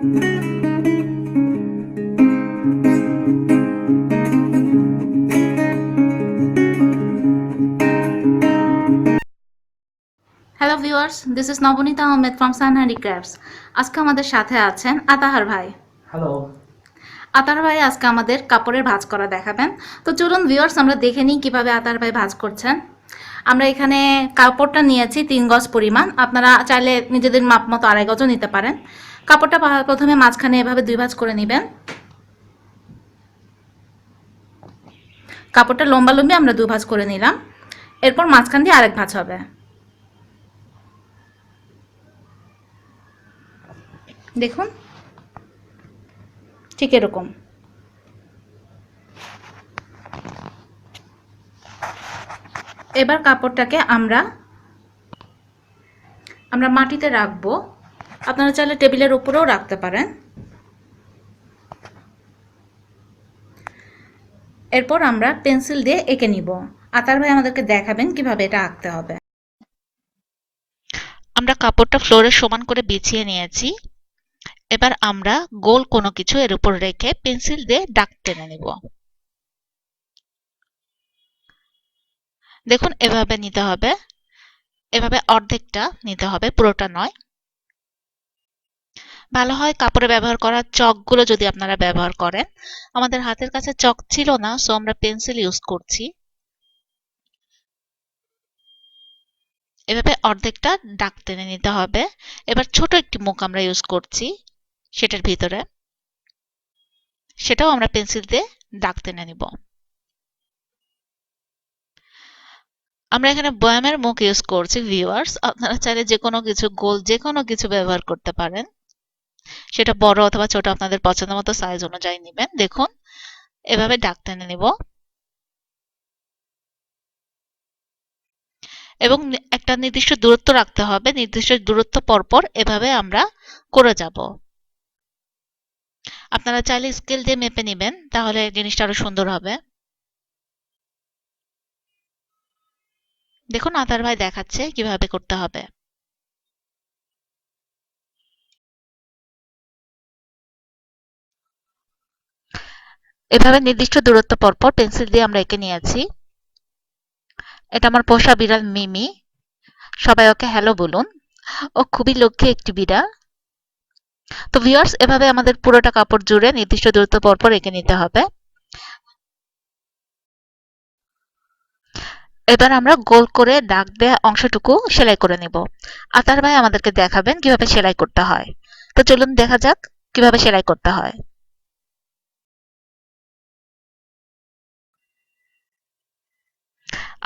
Hello viewers, this is Nabanita Ahmed from Sun Handicrafts. আজকে আমাদের সাথে আছেন আতাহার ভাই। হ্যালো। আতাহার ভাই আজকে আমাদের কাপড়ের ভাঁজ করা দেখাবেন। তো চলুন ভিউয়ার্স, আমরা দেখে নিই কীভাবে আতাহার ভাই ভাঁজ করছেন। আমরা এখানে কাপড়টা নিয়েছি 3 গজ পরিমাণ। আপনারা চাইলে নিজেদের মাপ মতো 2.5 গজও নিতে পারেন। কাপড়টা প্রথমে মাঝখানে এভাবে 2 ভাঁজ করে নেবেন। কাপড়টা লম্বালম্বি আমরা 2 ভাঁজ করে নিলাম। এরপর মাঝখান দিয়ে আরেক ভাঁজ হবে। দেখুন, ঠিক এরকম। এবার কাপড়টাকে আমরা মাটিতে রাখবো। আপনারা চাইলে টেবিলের উপরেও রাখতে পারেন। এরপর আমরা পেন্সিল দিয়ে এঁকে নিব। আতার ভাই আমাদেরকে দেখাবেন কিভাবে এটা আঁকতে হবে। আমরা কাপড়টা ফ্লোরে সমান করে বিছিয়ে নিয়েছি। এবার আমরা গোল কোনো কিছু এর উপর রেখে পেন্সিল দিয়ে দাগ টেনে নেব। দেখুন, এভাবে নিতে হবে। এভাবে অর্ধেকটা নিতে হবে, পুরোটা নয়। ভালো হয় কাপড়ে ব্যবহার করা চকগুলো যদি আপনারা ব্যবহার করেন। আমাদের হাতের কাছে চক ছিল না, সো আমরা পেন্সিল ইউজ করছি। এভাবে অর্ধেকটা দাগ টেনে নিতে হবে। এবার ছোট একটি মুখ আমরা ইউজ করছি সেটার ভিতরে, সেটাও আমরা পেন্সিল দিয়ে দাগ টেনে নিব। আমরা এখানে বয়ামের মুখ ইউজ করছি ভিউয়ার্স। আপনারা চাইলে যে কোনো কিছু গোল যে কোনো কিছু ব্যবহার করতে পারেন। সেটা বড় অথবা ছোট আপনাদের পছন্দ মতো সাইজ অনুযায়ী নেবেন। দেখুন, এভাবে দাগ টেনে নেব এবং একটা নির্দিষ্ট দূরত্ব রাখতে হবে। নির্দিষ্ট দূরত্ব পরপর এভাবে আমরা করে যাব। আপনারা চাইলে স্কেল দিয়ে মেপে নেবেন, তাহলে জিনিসটা আরো সুন্দর হবে। দেখুন, আতার ভাই দেখাচ্ছে কিভাবে করতে হবে। এভাবে নির্দিষ্ট দূরত্ব পরপর পেন্সিল দিয়ে আমরা এঁকে নিয়েছি। এটা আমার পোষা বিড়াল মিমি। সবাই ওকে হ্যালো বলুন। ও খুবই লক্ষ্মী একটি বিড়াল। তো ভিউয়ার্স, এভাবে আমাদের পুরোটা কাপড় জুড়ে নির্দিষ্ট দূরত্ব পরপর এঁকে নিতে হবে। এবার আমরা গোল করে দাগ দেওয়া অংশটুকু সেলাই করে নিব। আতার ভাই আমাদেরকে দেখাবেন কিভাবে সেলাই করতে হয়। তো চলুন দেখা যাক কিভাবে সেলাই করতে হয়।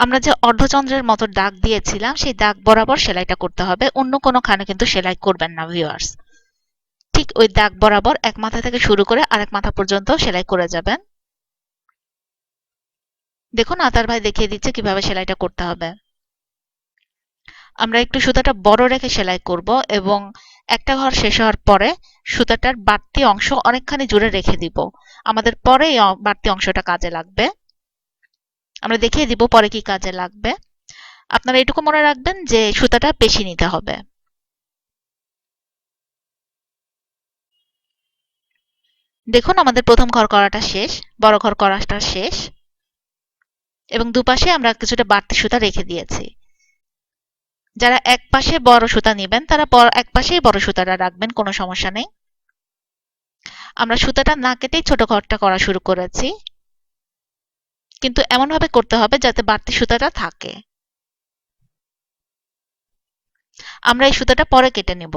আমরা যে অর্ধচন্দ্রের মতো দাগ দিয়েছিলাম সেই দাগ বরাবর সেলাইটা করতে হবে। অন্য কোনো খানে কিন্তু সেলাই করবেন না ভিউয়ার্স। ঠিক ওই দাগ বরাবর এক মাথা থেকে শুরু করে আরেক মাথা পর্যন্ত সেলাই করে যাবেন। দেখুন, আতার ভাই দেখিয়ে দিচ্ছে কিভাবে সেলাইটা করতে হবে। আমরা একটু সুতাটা বড় রেখে সেলাই করব এবং একটা ঘর শেষ হওয়ার পরে সুতাটার বাড়তি অংশ অনেকখানি জুড়ে রেখে দিব। আমাদের পরে এই বাড়তি অংশটা কাজে লাগবে। আমরা দেখিয়ে দিব পরে কি কাজে লাগবে। আপনারা এটুকু মনে রাখবেন যে সুতাটা বেশি নিতে হবে। দেখুন, আমাদের প্রথম ঘর করাটা শেষ, বড় ঘর করাটা শেষ এবং দুপাশে আমরা কিছুটা বাড়তি সুতা রেখে দিয়েছি। যারা এক পাশে বড় সুতা নেবেন তারা এক পাশেই বড় সুতাটা রাখবেন, কোনো সমস্যা নেই। আমরা সুতাটা না কেটেই ছোট ঘরটা করা শুরু করেছি, কিন্তু এমনভাবে করতে হবে যাতে বাড়তি সুতাটা থাকে। আমরা এই সুতাটা পরে কেটে নেব।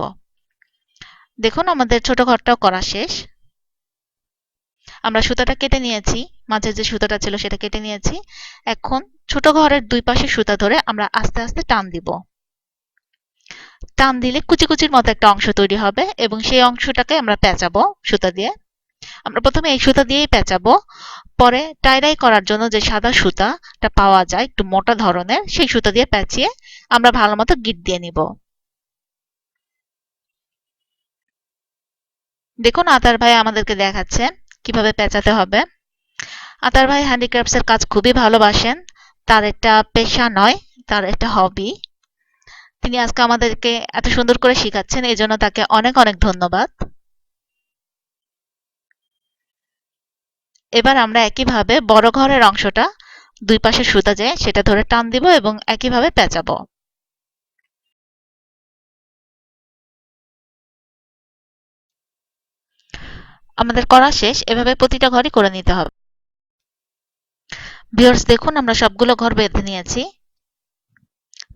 দেখুন, আমাদের ছোট ঘরটাও করা শেষ। আমরা সুতাটা কেটে নিয়েছি, মাঝে যে সুতাটা ছিল সেটা কেটে নিয়েছি। এখন ছোট ঘরের দুই পাশে সুতা ধরে আমরা আস্তে আস্তে টান দিব। টান দিলে কুচি কুচির মতো একটা অংশ তৈরি হবে এবং সেই অংশটাকে আমরা পেঁচাবো সুতা দিয়ে। আমরা প্রথমে এই সুতা দিয়েই পেঁচাবো, পরে টাই করার জন্য যে সাদা সুতাটা পাওয়া যায় একটু মোটা ধরনের, সেই সুতা দিয়ে পেঁচিয়ে আমরা ভালো মতো গিট দিয়ে নিব। দেখুন, আতার ভাই আমাদেরকে দেখাচ্ছে কিভাবে পেঁচাতে হবে। আতার ভাই হ্যান্ডিক্রাফটস এর কাজ খুবই ভালোবাসেন। তার এটা পেশা নয়, তার এটা হবি। তিনি আজকে আমাদেরকে এত সুন্দর করে শেখাচ্ছেন, এই জন্য তাকে অনেক অনেক ধন্যবাদ। এবার আমরা একইভাবে বড় ঘরের অংশটা দুই পাশে সুতা যে সেটা ধরে টান দিব এবং একইভাবে পেঁচাবো। আমাদের করা শেষ। এভাবে প্রতিটা ঘরই করে নিতে হবে। ভিউয়ার্স দেখুন আমরা সবগুলো ঘর বেঁধে নিয়েছি।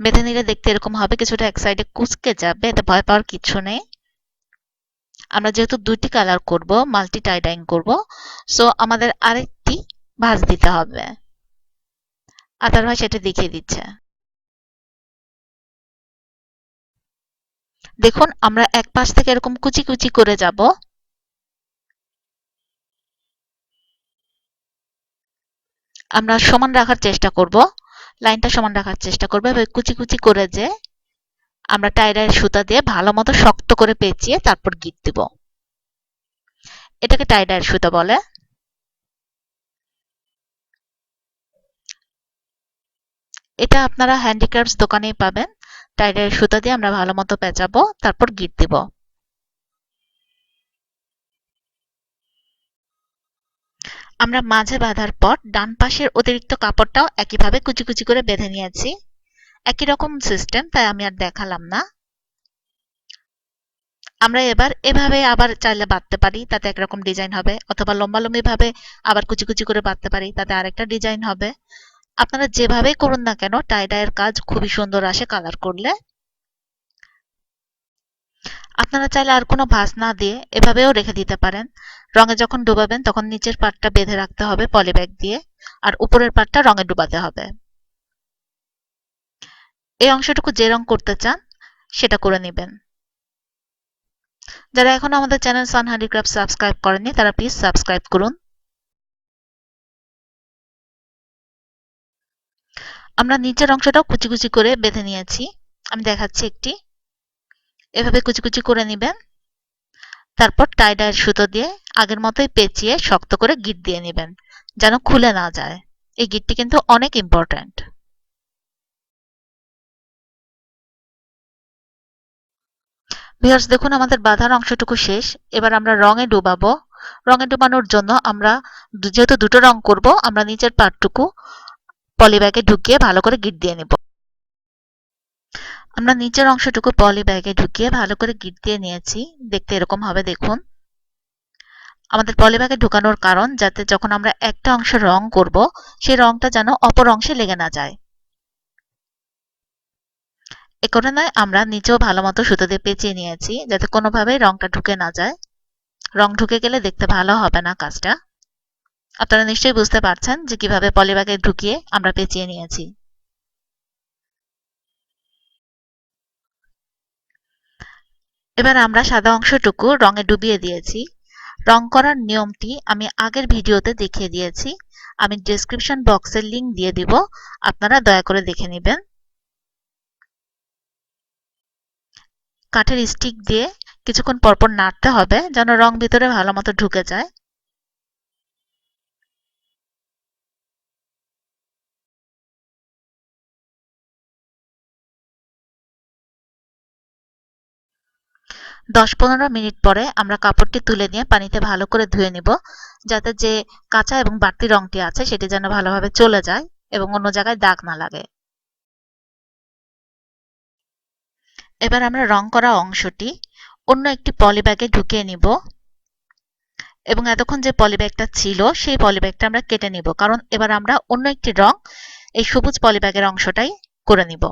বেঁধে নিলে দেখতে এরকম হবে, কিছুটা এক সাইডে কুঁচকে যাবে, এতে ভয় পাওয়ার কিছু নেই। আমরা যেহেতু দুইটি কালার করব, মাল্টি টাই ডাইং করব, সো আমাদের আরেকটি ভাঁজ দিতে হবে। আতার ভাই সেটা দেখিয়ে দিচ্ছে। দেখুন আমরা এক পাশ থেকে এরকম কুচি কুচি করে যাব। আমরা সমান রাখার চেষ্টা করব, লাইনটা সমান রাখার চেষ্টা করব। এভাবে কুচি কুচি করে যে আমরা টাই ডাইয়ের সুতা দিয়ে ভালো মতো শক্ত করে পেঁচিয়ে তারপর গিট দিব। এটাকে টাই ডাইয়ের সুতা বলে। এটা আপনারা হ্যান্ডিক্রাফটস দোকানেই পাবেন। টাই ডাইয়ের সুতা দিয়ে আমরা ভালো মতো পেঁচাবো, তারপর গিট দিব। আমরা মাঝে বাঁধার পর ডান পাশের অতিরিক্ত কাপড়টাও একইভাবে কুচি কুচি করে বেঁধে নিয়েছি। একই রকম সিস্টেম, তাই আমি আর দেখালাম না। আমরা এবার এভাবে আবার চাইলে বাঁধতে পারি, তাতে একরকম ডিজাইন হবে, অথবা লম্বালম্বি ভাবে আবার কুচি কুচি করে বাঁধতে পারি, তাতে আরেকটা ডিজাইন হবে। আপনারা যেভাবেই করুন না কেন টাই ডাইয়ের কাজ খুবই সুন্দর আসে কালার করলে। আপনারা চাইলে আর কোনো ভাঁজ না দিয়ে এভাবেও রেখে দিতে পারেন। রঙে যখন ডুবাবেন তখন নিচের পাটটা বেঁধে রাখতে হবে পলিব্যাগ দিয়ে, আর উপরের পাটটা রঙে ডুবাতে হবে। এই অংশটুকু যে রং করতে চান সেটা করে নেবেন। যারা এখনো আমাদের চ্যানেল সান হ্যান্ডিক্রাফট সাবস্ক্রাইব করেননি তারা প্লিজ সাবস্ক্রাইব করুন। আমরা নিচের অংশটাও কুচি কুচি করে বেঁধে নিয়েছি, আমি দেখাচ্ছি একটি। এভাবে কুচি কুচি করে নেবেন, তারপর টাই ডাইয়ের সুতো দিয়ে আগের মতোই পেঁচিয়ে শক্ত করে গিট দিয়ে নেবেন, যেন খুলে না যায়। এই গিটটি কিন্তু অনেক ইম্পর্ট্যান্ট। ভিউয়ার্স দেখুন আমাদের বাঁধার অংশটুকু শেষ। এবার আমরা রঙে ডুবাবো। রঙে ডুবানোর জন্য আমরা যেহেতু দুটো রং করব, আমরা নিচের পার্টটুকু পলিব্যাগে ঢুকিয়ে ভালো করে গিট দিয়ে নেব। আমরা নিচের অংশটুকু পলিব্যাগে ঢুকিয়ে ভালো করে গিট দিয়ে নিয়েছি। দেখতে এরকম হবে দেখুন। আমাদের পলিব্যাগে ঢুকানোর কারণ যাতে যখন আমরা একটা অংশে রং করব সেই রংটা যেন অপর অংশে লেগে না যায়। এ কারণে আমরা নিচেও ভালো মতো সুতো দিয়ে পেঁচিয়ে নিয়েছি, যাতে কোনোভাবেই রংটা ঢুকে না যায়। রং ঢুকে গেলে দেখতে ভালো হবে না কাজটা। আপনারা নিশ্চয়ই বুঝতে পারছেন যে কিভাবে পলিব্যাগে ঢুকিয়ে আমরা পেঁচিয়ে নিয়েছি। এবার আমরা সাদা অংশটুকু রঙে ডুবিয়ে দিয়েছি। রং করার নিয়মটি আমি আগের ভিডিওতে দেখিয়ে দিয়েছি, আমি ডেসক্রিপশন বক্সের লিংক দিয়ে দিব, আপনারা দয়া করে দেখে নেবেন। কাঠের স্টিক দিয়ে কিছুক্ষণ পরপর নাড়তে হবে যেন রং ভিতরে ভালো মতো ঢুকে যায়। দশ 15 মিনিট পরে আমরা কাপড়টি তুলে নিয়ে পানিতে ভালো করে ধুয়ে নিব, যাতে যে কাঁচা এবং বাড়তি রংটি আছে সেটি যেন ভালোভাবে চলে যায় এবং অন্য জায়গায় দাগ না লাগে। এবার আমরা রং করা অংশটি অন্য একটি পলিব্যাগে ঢুকিয়ে নিব এবং এতক্ষণ যে পলিব্যাগটা ছিল সেই পলিব্যাগটা আমরা কেটে নিব, কারণ এবার আমরা অন্য একটি রং এই সবুজ পলিব্যাগের অংশটাই করে নিব।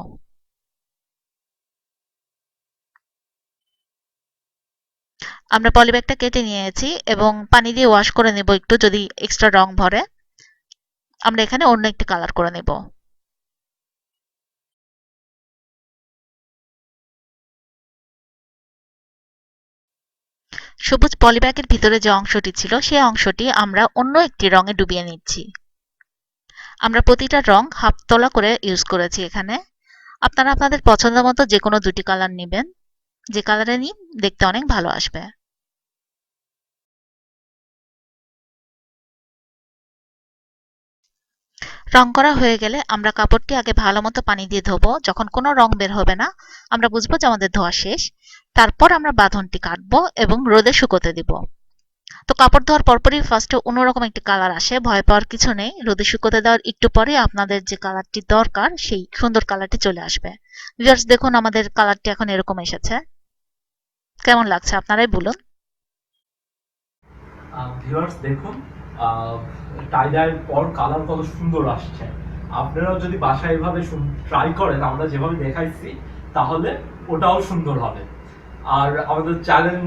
আমরা পলিব্যাগটা কেটে নিয়েছি এবং পানি দিয়ে ওয়াশ করে নেব একটু, যদি এক্সট্রা রং ভরে। আমরা এখানে অন্য একটি কালার করে নেব। সবুজ পলিব্যাগের ভিতরে যে অংশটি ছিল সেই অংশটি আমরা অন্য একটি রঙে ডুবিয়ে নিচ্ছি। আমরা প্রতিটা রং হাফ তোলা করে ইউজ করেছি এখানে। আপনারা আপনাদের পছন্দ মতো যে কোনো দুটি কালার নেবেন, যে কালারে নিন দেখতে অনেক ভালো আসবে। রং করা হয়ে গেলে আমরা কাপড়টি আগে ভালো মতো পানি দিয়ে ধোবো। যখন কোনো রং বের হবে না আমরা বুঝবো যে আমাদের ধোয়া শেষ। তারপর আমরা বাঁধনটি কাটবো এবং রোদে শুকোতে দিব। তো কাপড় ধোয়ার পরপরই ফার্স্টে অন্যরকম একটি কালার আসে, ভয় পাওয়ার কিছু নেই। রোদে শুকোতে দেওয়ার একটু পরে আপনাদের যে কালারটি দরকার সেই সুন্দর কালারটি চলে আসবে। ভিউয়ার্স দেখুন আমাদের কালারটি এখন এরকম এসেছে। কেমন লাগছে আপনারাই বলুন। ভিউয়ার্স দেখুন, টাই ডাইয়ের পর কালার কত সুন্দর আসছে। আপনারাও যদি বাসায় এভাবে ট্রাই করেন আমরা যেভাবে দেখাইছি, তাহলে ওটাও সুন্দর হবে। আর আমাদের চ্যানেল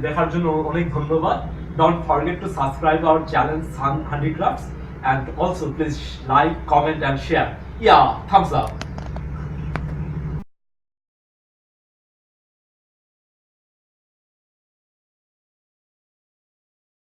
দেখার জন্য অনেক ধন্যবাদ। Don't forget to subscribe our channel Sun Handicrafts, and also please like, comment and share. Yeah, thumbs up.